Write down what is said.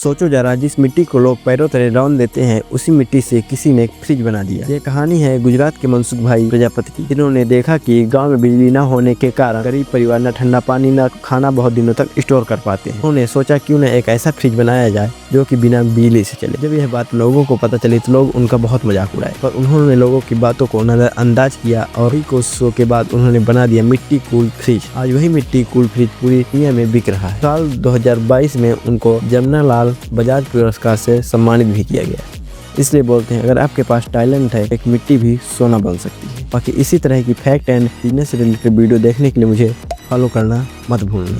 सोचो जरा, जिस मिट्टी को लोग पैरों तले रौंद देते हैं उसी मिट्टी से किसी ने एक फ्रिज बना दिया। ये कहानी है गुजरात के मनसुख भाई प्रजापति की, जिन्होंने देखा कि गांव में बिजली न होने के कारण गरीब परिवार न ठंडा पानी न खाना बहुत दिनों तक स्टोर कर पाते हैं। उन्होंने सोचा क्यों न एक ऐसा फ्रिज बनाया जाए जो कि बिना बिजली से चले। जब यह बात लोगों को पता चली तो लोग उनका बहुत मजाक उड़ाए, पर उन्होंने लोगों की बातों को नजरअंदाज किया और कई कोशिशों के बाद उन्होंने बना दिया मिट्टी कूल फ्रिज। आज वही मिट्टी कूल फ्रिज पूरी दुनिया में बिक रहा है। साल 2022 में उनको जमुनालाल बजाज पुरस्कार से सम्मानित भी किया गया। इसलिए बोलते हैं, अगर आपके पास टैलेंट है, एक मिट्टी भी सोना बन सकती है। बाकी इसी तरह की फैक्ट एंड बिजनेस से रिलेटेड वीडियो देखने के लिए मुझे फॉलो करना मत भूलना।